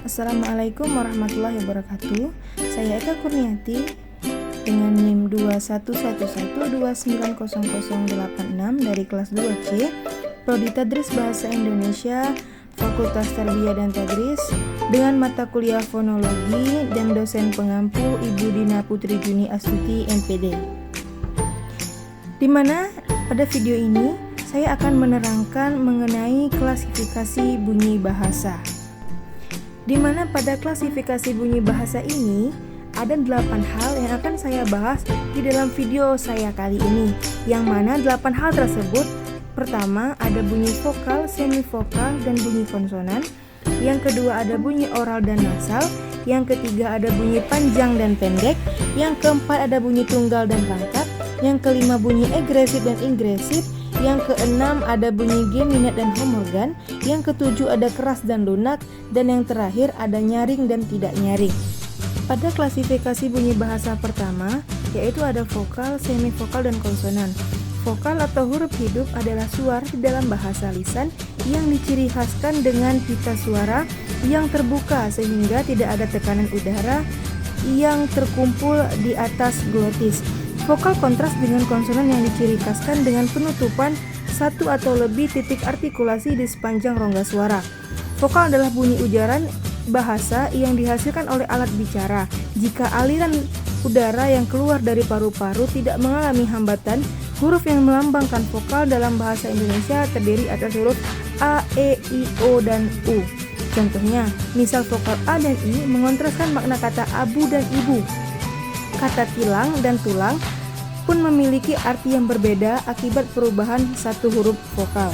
Assalamualaikum warahmatullahi wabarakatuh. Saya Eka Kurniati dengan NIM 2111290086 dari kelas 2C Prodi Tadris Bahasa Indonesia Fakultas Tarbiyah dan Tadris dengan mata kuliah fonologi dan dosen pengampu Ibu Dina Putri Juni Astuti MPD. Di mana pada video ini saya akan menerangkan mengenai klasifikasi bunyi bahasa. Di mana pada klasifikasi bunyi bahasa ini ada 8 hal yang akan saya bahas di dalam video saya kali ini. Yang mana 8 hal tersebut, pertama ada bunyi vokal, semivokal, dan bunyi konsonan. Yang kedua ada bunyi oral dan nasal. Yang ketiga ada bunyi panjang dan pendek. Yang keempat ada bunyi tunggal dan rangkap. Yang kelima bunyi egresif dan ingresif. Yang keenam ada bunyi geminat dan homorgan. Yang ketujuh ada keras dan lunak. Dan yang terakhir ada nyaring dan tidak nyaring. Pada klasifikasi bunyi bahasa pertama, yaitu ada vokal, semivokal, dan konsonan. Vokal atau huruf hidup adalah suara di dalam bahasa lisan yang diciri khaskan dengan pita suara yang terbuka sehingga tidak ada tekanan udara yang terkumpul di atas glotis. Vokal kontras dengan konsonan yang diciri khaskan dengan penutupan satu atau lebih titik artikulasi di sepanjang rongga suara. Vokal adalah bunyi ujaran bahasa yang dihasilkan oleh alat bicara. Jika aliran udara yang keluar dari paru-paru tidak mengalami hambatan, huruf yang melambangkan vokal dalam bahasa Indonesia terdiri atas huruf A, E, I, O, dan U. Contohnya, misal vokal A dan I mengontraskan makna kata abu dan ibu. Kata tilang dan tulang pun memiliki arti yang berbeda akibat perubahan satu huruf vokal.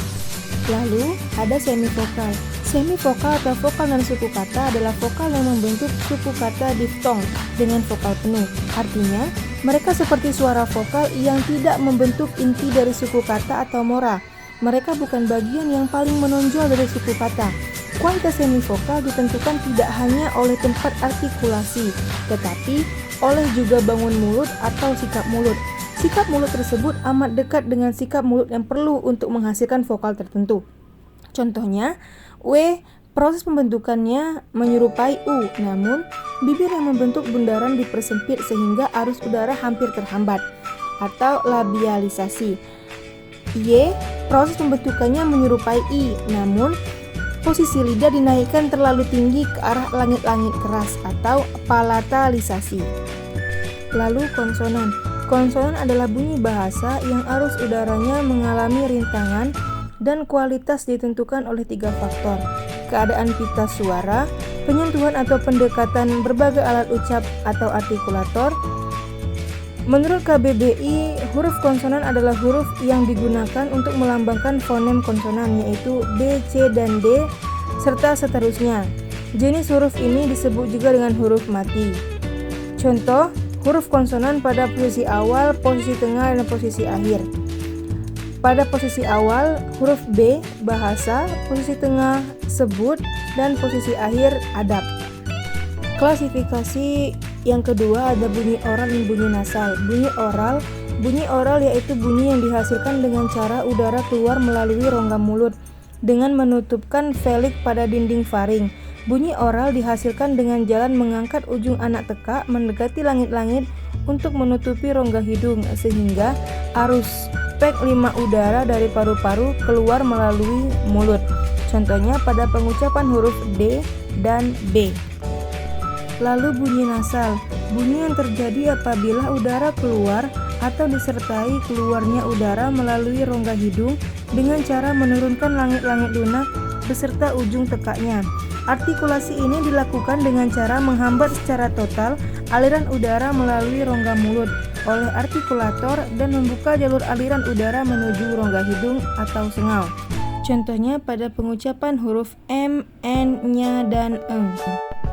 Lalu ada semivokal. Semivokal atau vokal dan suku kata adalah vokal yang membentuk suku kata diftong dengan vokal penuh. Artinya, mereka seperti suara vokal yang tidak membentuk inti dari suku kata atau mora. Mereka bukan bagian yang paling menonjol dari suku kata. Kualitas semivokal ditentukan tidak hanya oleh tempat artikulasi, tetapi oleh juga bangun mulut atau sikap mulut. Sikap mulut tersebut amat dekat dengan sikap mulut yang perlu untuk menghasilkan vokal tertentu. Contohnya, W, proses pembentukannya menyerupai U, namun bibir yang membentuk bundaran dipersempit sehingga arus udara hampir terhambat, atau labialisasi. Y, proses pembentukannya menyerupai I, namun posisi lidah dinaikkan terlalu tinggi ke arah langit-langit keras, atau palatalisasi. Lalu konsonan. Konsonan adalah bunyi bahasa yang arus udaranya mengalami rintangan dan kualitas ditentukan oleh 3 faktor: keadaan pita suara, penyentuhan atau pendekatan berbagai alat ucap atau artikulator. Menurut KBBI, huruf konsonan adalah huruf yang digunakan untuk melambangkan fonem konsonan, yaitu B, C, dan D, serta seterusnya. Jenis huruf ini disebut juga dengan huruf mati. Contoh, huruf konsonan pada posisi awal, posisi tengah, dan posisi akhir. Pada posisi awal, huruf B, bahasa, posisi tengah, sebut, dan posisi akhir, adab. Klasifikasi yang kedua ada bunyi oral dan bunyi nasal. Bunyi oral yaitu bunyi yang dihasilkan dengan cara udara keluar melalui rongga mulut dengan menutupkan velik pada dinding faring. Bunyi oral dihasilkan dengan jalan mengangkat ujung anak tekak mendekati langit-langit untuk menutupi rongga hidung sehingga arus spek 5 udara dari paru-paru keluar melalui mulut. Contohnya pada pengucapan huruf D dan B. Lalu bunyi nasal. Bunyi yang terjadi apabila udara keluar atau disertai keluarnya udara melalui rongga hidung dengan cara menurunkan langit-langit lunak beserta ujung tekaknya. Artikulasi ini dilakukan dengan cara menghambat secara total aliran udara melalui rongga mulut oleh artikulator dan membuka jalur aliran udara menuju rongga hidung atau sengau. Contohnya pada pengucapan huruf M, N, Nya, dan Eng.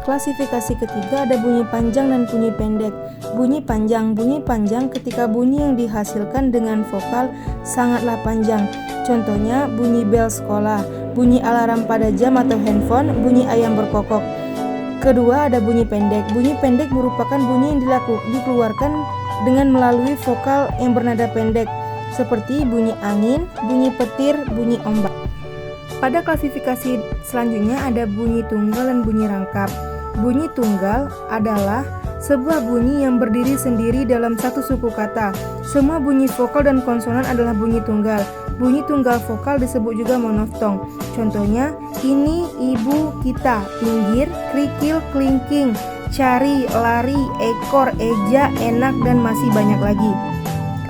Klasifikasi ketiga ada bunyi panjang dan bunyi pendek. Bunyi panjang ketika bunyi yang dihasilkan dengan vokal sangatlah panjang. Contohnya bunyi bel sekolah, bunyi alarm pada jam atau handphone, bunyi ayam berkokok. Kedua ada bunyi pendek. Bunyi pendek merupakan bunyi yang dikeluarkan dengan melalui vokal yang bernada pendek, seperti bunyi angin, bunyi petir, bunyi ombak. Pada klasifikasi selanjutnya ada bunyi tunggal dan bunyi rangkap. Bunyi tunggal adalah sebuah bunyi yang berdiri sendiri dalam satu suku kata. Semua bunyi vokal dan konsonan adalah bunyi tunggal. Bunyi tunggal vokal disebut juga monoftong. Contohnya, ini, ibu, kita, pinggir, krikil, kelingking, cari, lari, ekor, eja, enak, dan masih banyak lagi.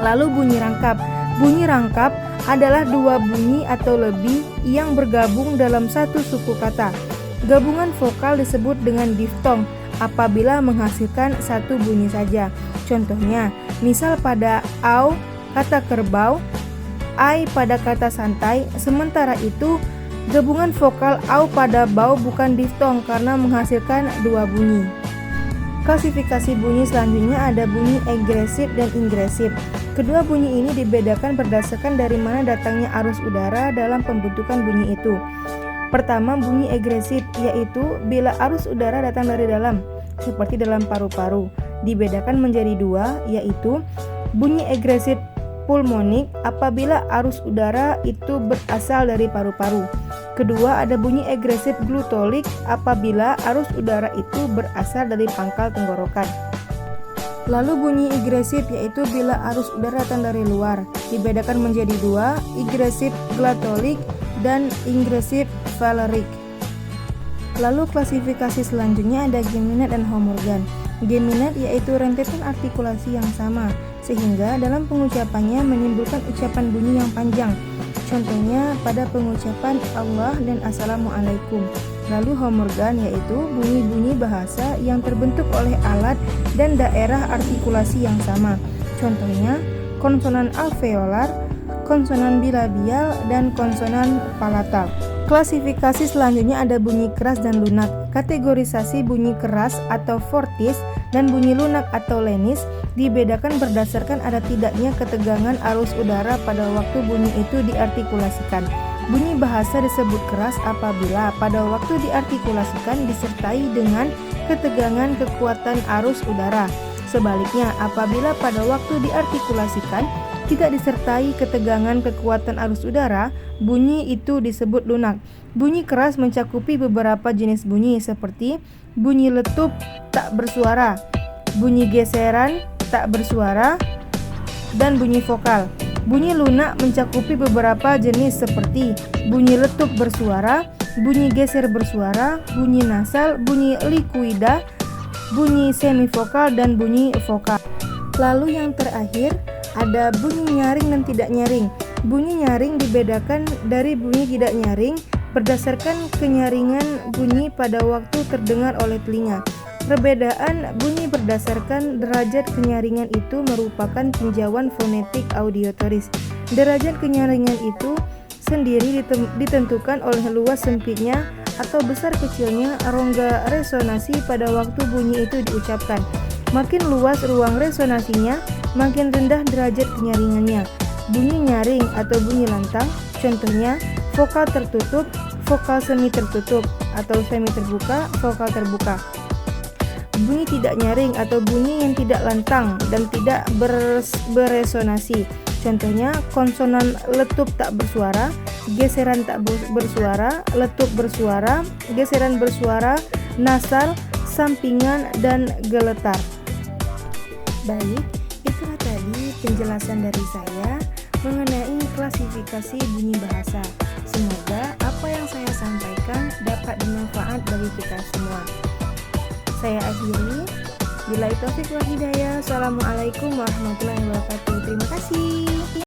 Lalu bunyi rangkap. Bunyi rangkap adalah dua bunyi atau lebih yang bergabung dalam satu suku kata. Gabungan vokal disebut dengan diftong apabila menghasilkan satu bunyi saja. Contohnya, misal pada au kata kerbau, ai pada kata santai. Sementara itu, gabungan vokal au pada bau bukan diftong karena menghasilkan dua bunyi. Klasifikasi bunyi selanjutnya ada bunyi egresif dan ingresif. Kedua bunyi ini dibedakan berdasarkan dari mana datangnya arus udara dalam pembentukan bunyi itu. Pertama, bunyi egresif, yaitu bila arus udara datang dari dalam, seperti dalam paru-paru. Dibedakan menjadi dua, yaitu bunyi egresif pulmonik apabila arus udara itu berasal dari paru-paru. Kedua, ada bunyi egresif glutolik apabila arus udara itu berasal dari pangkal tenggorokan. Lalu bunyi igresif yaitu bila arus udara datang dari luar. Dibedakan menjadi dua, igresif glatolik dan ingresif valerik. Lalu klasifikasi selanjutnya ada geminat dan homorgan. Geminat yaitu rentetan artikulasi yang sama, sehingga dalam pengucapannya menimbulkan ucapan bunyi yang panjang. Contohnya pada pengucapan Allah dan Assalamualaikum. Lalu homorgan yaitu bunyi-bunyi bahasa yang terbentuk oleh alat dan daerah artikulasi yang sama. Contohnya konsonan alveolar, konsonan bilabial, dan konsonan palatal. Klasifikasi selanjutnya ada bunyi keras dan lunak. Kategorisasi bunyi keras atau fortis dan bunyi lunak atau lenis dibedakan berdasarkan ada tidaknya ketegangan arus udara pada waktu bunyi itu diartikulasikan. Bunyi bahasa disebut keras apabila pada waktu diartikulasikan disertai dengan ketegangan kekuatan arus udara. Sebaliknya, apabila pada waktu diartikulasikan tidak disertai ketegangan kekuatan arus udara, bunyi itu disebut lunak. Bunyi keras mencakupi beberapa jenis bunyi seperti bunyi letup tak bersuara, bunyi geseran tak bersuara, dan bunyi vokal. Bunyi lunak mencakupi beberapa jenis seperti bunyi letup bersuara, bunyi geser bersuara, bunyi nasal, bunyi likuida, bunyi semivokal, dan bunyi vokal. Lalu yang terakhir ada bunyi nyaring dan tidak nyaring. Bunyi nyaring dibedakan dari bunyi tidak nyaring berdasarkan kenyaringan bunyi pada waktu terdengar oleh telinga. Perbedaan bunyi berdasarkan derajat kenyaringan itu merupakan tinjauan fonetik audiotoris. Derajat kenyaringan itu sendiri ditentukan oleh luas sempitnya atau besar kecilnya rongga resonasi pada waktu bunyi itu diucapkan. Makin luas ruang resonasinya, makin rendah derajat kenyaringannya. Bunyi nyaring atau bunyi lantang, contohnya vokal tertutup, vokal semi tertutup, atau semi terbuka, vokal terbuka. Bunyi tidak nyaring atau bunyi yang tidak lantang dan tidak beresonasi, contohnya konsonan letup tak bersuara, geseran tak bersuara, letup bersuara, geseran bersuara, nasal, sampingan, dan geletar. Baik, itulah tadi penjelasan dari saya mengenai klasifikasi bunyi bahasa. Semoga apa yang saya sampaikan dapat bermanfaat bagi kita semua. Saya akhiri. Billahi taufiq wal hidayah. Assalamualaikum warahmatullahi wabarakatuh. Terima kasih.